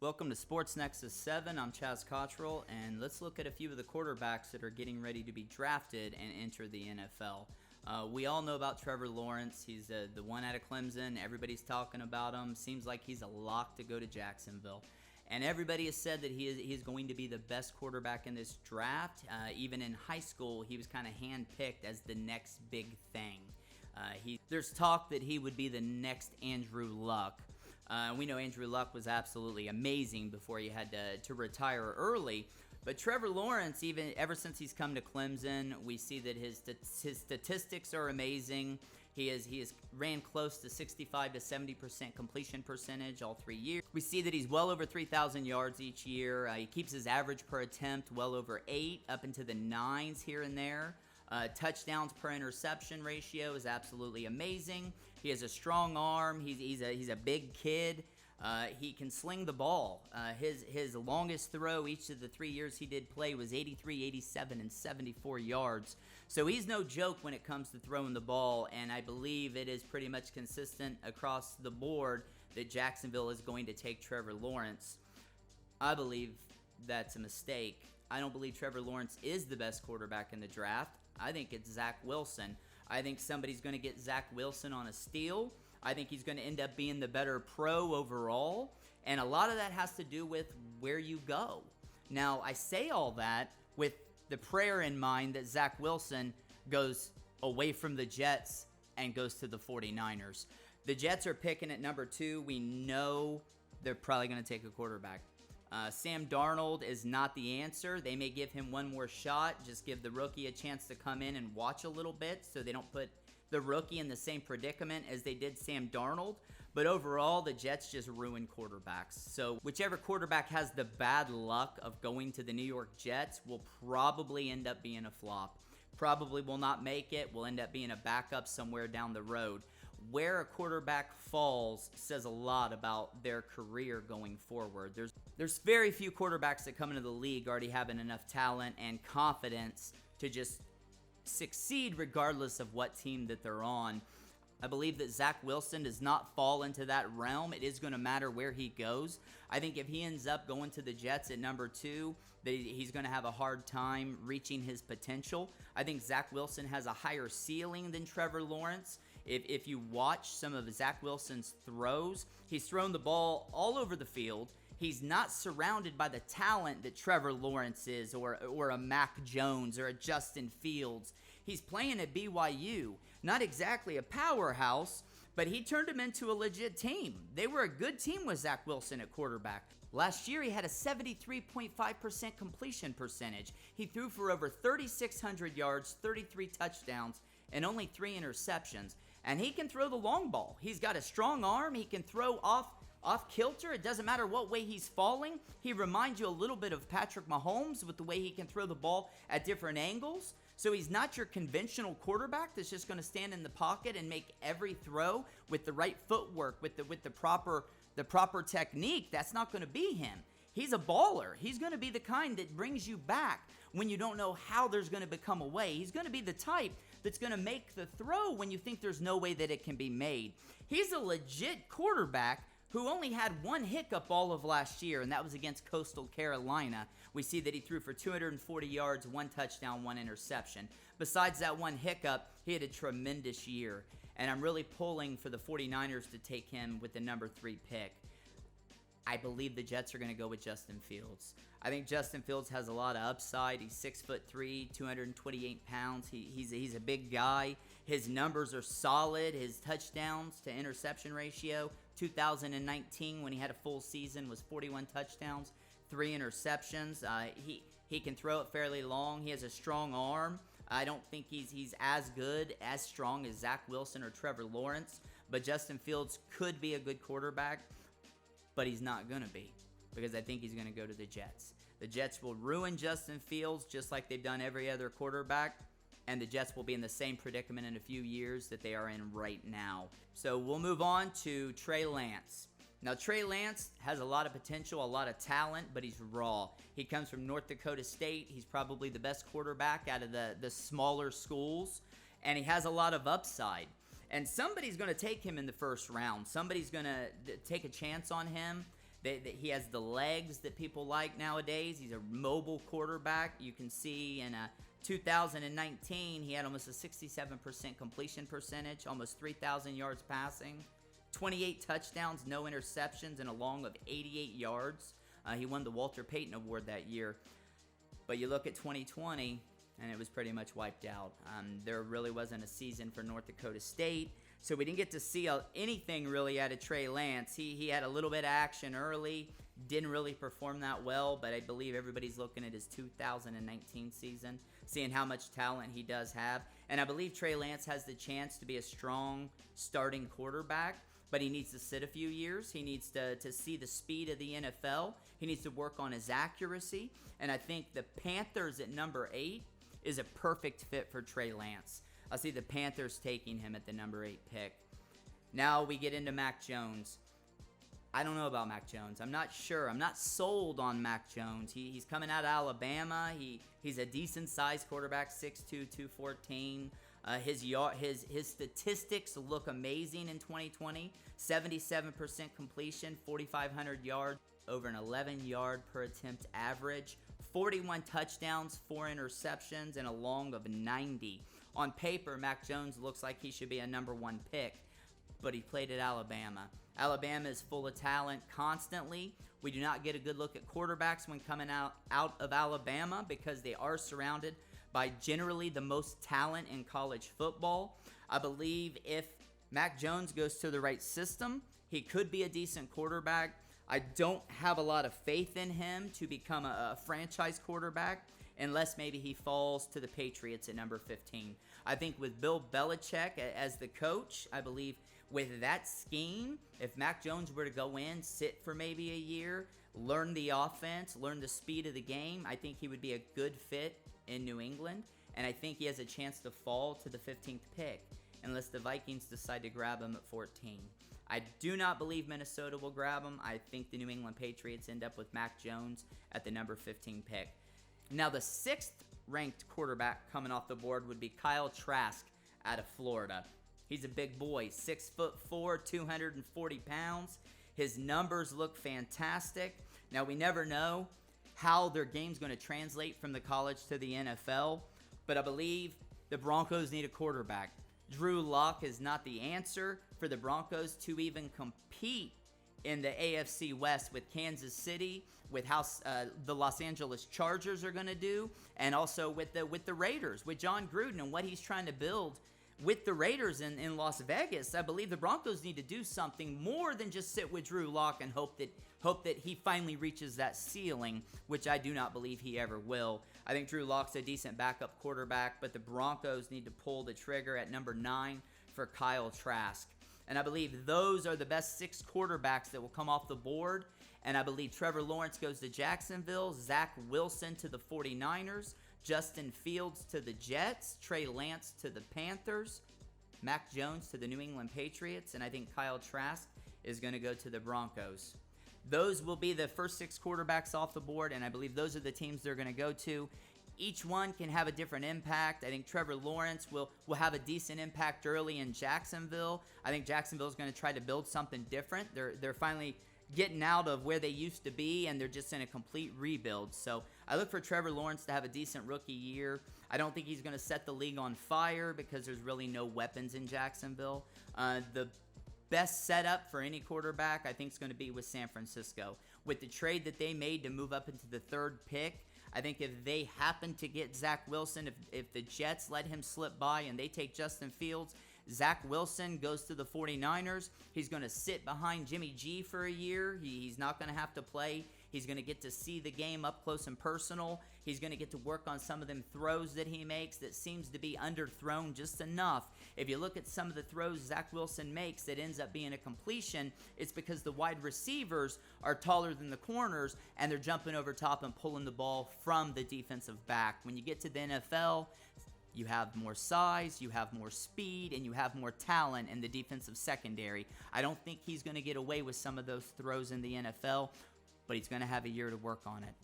Welcome to Sports Nexus 7. I'm Chaz Cottrell, and let's look at a few of the quarterbacks that are getting ready to be drafted and enter the NFL. We all know about Trevor Lawrence. He's the one out of Clemson. Everybody's talking about him. Seems like he's a lock to go to Jacksonville. And everybody has said that he is going to be the best quarterback in this draft. Even in high school, he was kind of handpicked as the next big thing. There's talk that he would be the next Andrew Luck. We know Andrew Luck was absolutely amazing before he had to retire early. But Trevor Lawrence, even ever since he's come to Clemson, we see that his statistics are amazing. He has ran close to 65 to 70% completion percentage all 3 years. We see that he's well over 3,000 yards each year. He keeps his average per attempt well over 8, up into the 9s here and there. Touchdowns per interception ratio is absolutely amazing. He has a strong arm. He's a big kid. He can sling the ball. His longest throw each of the 3 years he did play was 83, 87, and 74 yards. So he's no joke when it comes to throwing the ball, and I believe it is pretty much consistent across the board that Jacksonville is going to take Trevor Lawrence. I believe that's a mistake. I don't believe Trevor Lawrence is the best quarterback in the draft. I think it's Zach Wilson. I think somebody's going to get Zach Wilson on a steal. I think he's going to end up being the better pro overall. And a lot of that has to do with where you go. Now, I say all that with the prayer in mind that Zach Wilson goes away from the Jets and goes to the 49ers. The Jets are picking at number 2. We know they're probably going to take a quarterback. Sam Darnold is not the answer. They may give him one more shot, just give the rookie a chance to come in and watch a little bit so they don't put the rookie in the same predicament as they did Sam Darnold. But overall, the Jets just ruin quarterbacks. So whichever quarterback has the bad luck of going to the New York Jets will probably end up being a flop. Probably will not make it, will end up being a backup somewhere down the road. Where a quarterback falls says a lot about their career going forward. There's very few quarterbacks that come into the league already having enough talent and confidence to just succeed regardless of what team that they're on. I believe that Zach Wilson does not fall into that realm. It is going to matter where he goes. I think if he ends up going to the Jets at number 2, that he's going to have a hard time reaching his potential. I think Zach Wilson has a higher ceiling than Trevor Lawrence. If you watch some of Zach Wilson's throws, he's thrown the ball all over the field. He's not surrounded by the talent that Trevor Lawrence is, or a Mac Jones or a Justin Fields. He's playing at BYU, not exactly a powerhouse, but he turned him into a legit team. They were a good team with Zach Wilson at quarterback. Last year, he had a 73.5% completion percentage. He threw for over 3,600 yards, 33 touchdowns, and only 3 interceptions. And he can throw the long ball. He's got a strong arm. He can throw off kilter. It doesn't matter what way he's falling. He reminds you a little bit of Patrick Mahomes with the way he can throw the ball at different angles. So he's not your conventional quarterback that's just going to stand in the pocket and make every throw with the right footwork, with the proper technique. That's not going to be him. He's a baller. He's going to be the kind that brings you back when you don't know how there's going to become a way. He's going to be the type that's going to make the throw when you think there's no way that it can be made. He's a legit quarterback who only had one hiccup all of last year, and that was against Coastal Carolina. We see that he threw for 240 yards, 1 touchdown, 1 interception. Besides that one hiccup, he had a tremendous year, and I'm really pulling for the 49ers to take him with the number 3 pick. I believe the Jets are going to go with Justin Fields. I think Justin Fields has a lot of upside. He's 6'3", 228 pounds. He's a big guy. His numbers are solid. His touchdowns to interception ratio, 2019 when he had a full season was 41 touchdowns, 3 interceptions. He can throw it fairly long. He has a strong arm. I don't think he's as good, as strong as Zach Wilson or Trevor Lawrence, but Justin Fields could be a good quarterback. But he's not going to be, because I think he's going to go to the Jets. The Jets will ruin Justin Fields just like they've done every other quarterback, and the Jets will be in the same predicament in a few years that they are in right now. So we'll move on to Trey Lance. Now, Trey Lance has a lot of potential, a lot of talent, but he's raw. He comes from North Dakota State. He's probably the best quarterback out of the smaller schools, and he has a lot of upside. And somebody's going to take him in the first round. Somebody's going to take a chance on him. He has the legs that people like nowadays. He's a mobile quarterback. You can see in 2019, he had almost a 67% completion percentage, almost 3,000 yards passing, 28 touchdowns, no interceptions, and a long of 88 yards. He won the Walter Payton Award that year. But you look at 2020, and it was pretty much wiped out. There really wasn't a season for North Dakota State, so we didn't get to see anything really out of Trey Lance. He had a little bit of action early, didn't really perform that well, but I believe everybody's looking at his 2019 season, seeing how much talent he does have. And I believe Trey Lance has the chance to be a strong starting quarterback, but he needs to sit a few years. He needs to see the speed of the NFL. He needs to work on his accuracy. And I think the Panthers at number 8 is a perfect fit for Trey Lance. I see the Panthers taking him at the number 8 pick. Now we get into Mac Jones. I don't know about Mac Jones. I'm not sure. I'm not sold on Mac Jones. He's coming out of Alabama. He's a decent-sized quarterback, 6'2", 214. His statistics look amazing in 2020. 77% completion, 4,500 yards, over an 11-yard per attempt average, 41 touchdowns, 4 interceptions, and a long of 90. On paper, Mac Jones looks like he should be a number 1 pick, but he played at Alabama. Alabama is full of talent constantly. We do not get a good look at quarterbacks when coming out of Alabama because they are surrounded by generally the most talent in college football. I believe if Mac Jones goes to the right system, he could be a decent quarterback. I don't have a lot of faith in him to become a franchise quarterback unless maybe he falls to the Patriots at number 15. I think with Bill Belichick as the coach, I believe with that scheme, if Mac Jones were to go in, sit for maybe a year, learn the offense, learn the speed of the game, I think he would be a good fit in New England, and I think he has a chance to fall to the 15th pick unless the Vikings decide to grab him at 14. I do not believe Minnesota will grab him. I think the New England Patriots end up with Mac Jones at the number 15 pick. Now, the 6th ranked quarterback coming off the board would be Kyle Trask out of Florida. He's a big boy, 6'4", 240 pounds. His numbers look fantastic. Now, we never know how their game's going to translate from the college to the NFL, but I believe the Broncos need a quarterback. Drew Lock is not the answer for the Broncos to even compete in the AFC West with Kansas City, with how the Los Angeles Chargers are going to do, and also with the Raiders, with John Gruden and what he's trying to build with the Raiders in Las Vegas. I believe the Broncos need to do something more than just sit with Drew Lock and hope that he finally reaches that ceiling, which I do not believe he ever will. I think Drew Lock's a decent backup quarterback, but the Broncos need to pull the trigger at number 9 for Kyle Trask. And I believe those are the best 6 quarterbacks that will come off the board. And I believe Trevor Lawrence goes to Jacksonville, Zach Wilson to the 49ers, Justin Fields to the Jets, Trey Lance to the Panthers, Mac Jones to the New England Patriots, and I think Kyle Trask is going to go to the Broncos. Those will be the first 6 quarterbacks off the board, and I believe those are the teams they're going to go to. Each one can have a different impact. I think Trevor Lawrence will have a decent impact early in Jacksonville. I think Jacksonville is going to try to build something different. They're finally getting out of where they used to be, and they're just in a complete rebuild. So I look for Trevor Lawrence to have a decent rookie year. I don't think he's going to set the league on fire because there's really no weapons in Jacksonville. The best setup for any quarterback, I think, is going to be with San Francisco. With the trade that they made to move up into the 3rd pick, I think if they happen to get Zach Wilson, if the Jets let him slip by and they take Justin Fields, Zach Wilson goes to the 49ers. He's going to sit behind Jimmy G for a year. He's not going to have to play. He's going to get to see the game up close and personal. He's going to get to work on some of them throws that he makes that seems to be underthrown just enough. If you look at some of the throws Zach Wilson makes that ends up being a completion, it's because the wide receivers are taller than the corners and they're jumping over top and pulling the ball from the defensive back. When you get to the NFL, you have more size, you have more speed, and you have more talent in the defensive secondary. I don't think he's going to get away with some of those throws in the NFL, but he's going to have a year to work on it.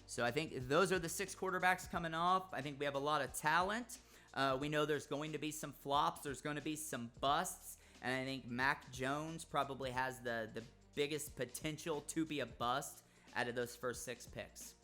So I think those are the 6 quarterbacks coming off. I think we have a lot of talent. We know there's going to be some flops. There's going to be some busts. And I think Mac Jones probably has the biggest potential to be a bust out of those first 6 picks?